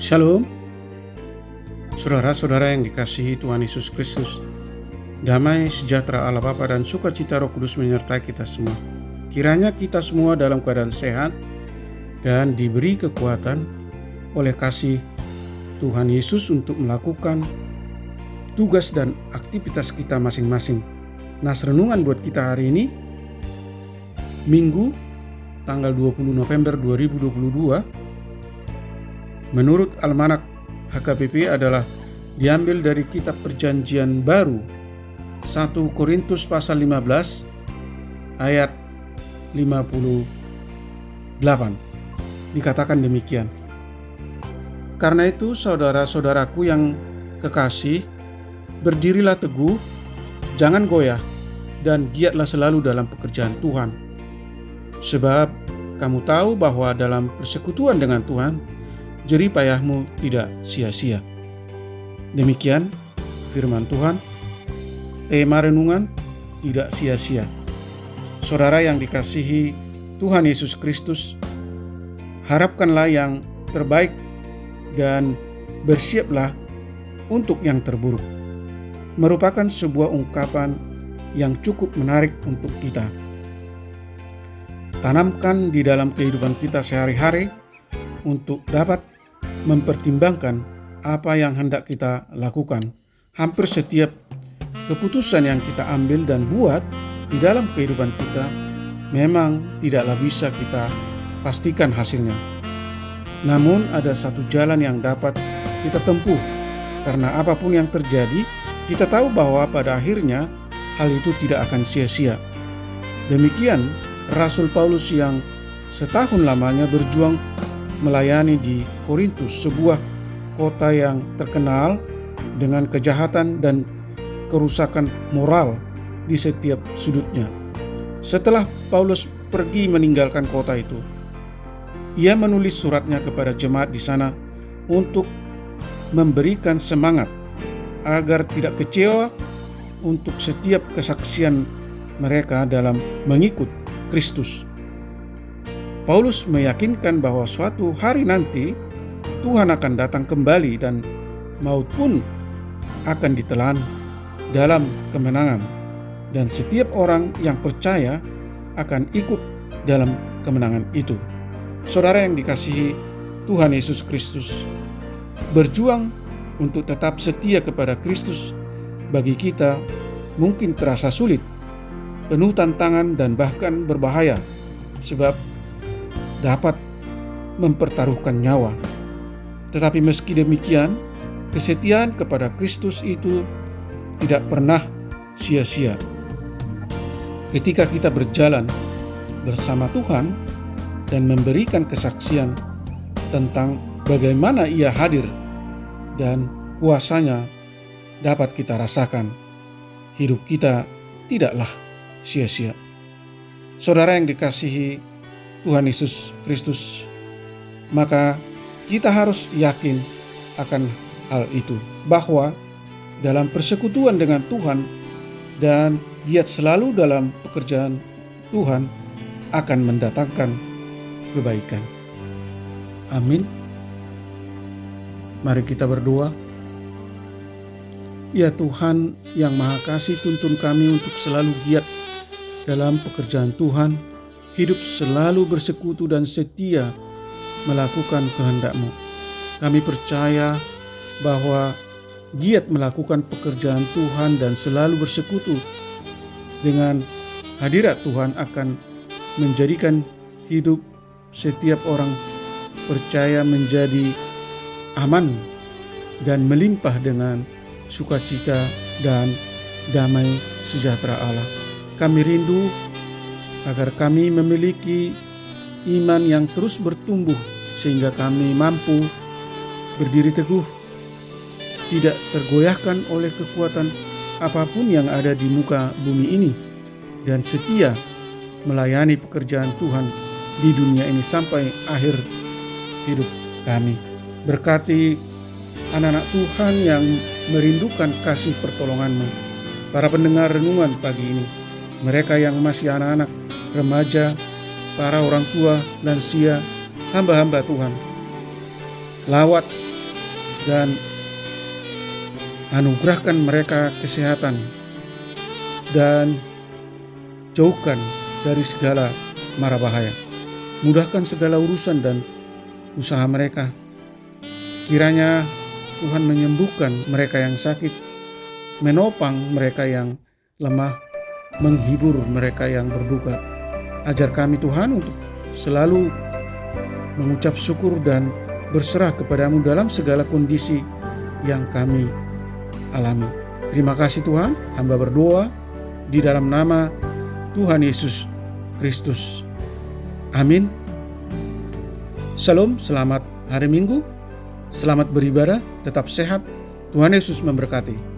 Shalom, saudara-saudara yang dikasihi Tuhan Yesus Kristus. Damai sejahtera Allah Bapa dan sukacita Roh Kudus menyertai kita semua. Kiranya kita semua dalam keadaan sehat dan diberi kekuatan oleh kasih Tuhan Yesus untuk melakukan tugas dan aktivitas kita masing-masing. Nas renungan buat kita hari ini, Minggu, tanggal 20 November 2022, menurut Almanak HKBP adalah diambil dari kitab Perjanjian Baru 1 Korintus pasal 15 ayat 58. Dikatakan demikian. Karena itu saudara-saudaraku yang kekasih, berdirilah teguh, jangan goyah, dan giatlah selalu dalam pekerjaan Tuhan. Sebab kamu tahu bahwa dalam persekutuan dengan Tuhan, jerih payahmu tidak sia-sia. Demikian firman Tuhan. Tema renungan, tidak sia-sia. Saudara yang dikasihi Tuhan Yesus Kristus, harapkanlah yang terbaik dan bersiaplah untuk yang terburuk. Merupakan sebuah ungkapan yang cukup menarik untuk kita tanamkan di dalam kehidupan kita sehari-hari untuk dapat mempertimbangkan apa yang hendak kita lakukan. Hampir setiap keputusan yang kita ambil dan buat di dalam kehidupan kita memang tidaklah bisa kita pastikan hasilnya. Namun ada satu jalan yang dapat kita tempuh, karena apapun yang terjadi, kita tahu bahwa pada akhirnya hal itu tidak akan sia-sia. Demikian Rasul Paulus yang setahun lamanya berjuang melayani di Korintus, sebuah kota yang terkenal dengan kejahatan dan kerusakan moral di setiap sudutnya. Setelah Paulus pergi meninggalkan kota itu, ia menulis suratnya kepada jemaat di sana untuk memberikan semangat agar tidak kecewa untuk setiap kesaksian mereka dalam mengikut Kristus. Paulus meyakinkan bahwa suatu hari nanti Tuhan akan datang kembali dan maut pun akan ditelan dalam kemenangan, dan setiap orang yang percaya akan ikut dalam kemenangan itu. Saudara yang dikasihi Tuhan Yesus Kristus, berjuang untuk tetap setia kepada Kristus bagi kita mungkin terasa sulit, penuh tantangan dan bahkan berbahaya, sebab dapat mempertaruhkan nyawa. Tetapi meski demikian, kesetiaan kepada Kristus itu tidak pernah sia-sia. Ketika kita berjalan bersama Tuhan dan memberikan kesaksian tentang bagaimana Ia hadir dan kuasa-Nya dapat kita rasakan, hidup kita tidaklah sia-sia. Saudara yang dikasihi Tuhan Yesus Kristus, maka kita harus yakin akan hal itu, bahwa dalam persekutuan dengan Tuhan dan giat selalu dalam pekerjaan Tuhan akan mendatangkan kebaikan. Amin. Mari kita berdoa. Ya Tuhan yang Maha Kasih, tuntun kami untuk selalu giat dalam pekerjaan Tuhan, hidup selalu bersekutu dan setia melakukan kehendak-Mu. Kami percaya bahwa giat melakukan pekerjaan Tuhan dan selalu bersekutu dengan hadirat Tuhan akan menjadikan hidup setiap orang percaya menjadi aman dan melimpah dengan sukacita dan damai sejahtera Allah. Kami rindu agar kami memiliki iman yang terus bertumbuh sehingga kami mampu berdiri teguh, tidak tergoyahkan oleh kekuatan apapun yang ada di muka bumi ini, dan setia melayani pekerjaan Tuhan di dunia ini sampai akhir hidup kami. Berkati anak-anak Tuhan yang merindukan kasih pertolongan-Mu, para pendengar renungan pagi ini, mereka yang masih anak-anak, remaja, para orang tua, lansia, hamba-hamba Tuhan. Lawat dan anugerahkan mereka kesehatan dan jauhkan dari segala mara bahaya. Mudahkan segala urusan dan usaha mereka. Kiranya Tuhan menyembuhkan mereka yang sakit, menopang mereka yang lemah, menghibur mereka yang berduka. Ajar kami Tuhan untuk selalu mengucap syukur dan berserah kepadamu dalam segala kondisi yang kami alami. Terima kasih Tuhan, hamba berdoa di dalam nama Tuhan Yesus Kristus. Amin. Shalom, selamat hari Minggu, selamat beribadah, tetap sehat. Tuhan Yesus memberkati.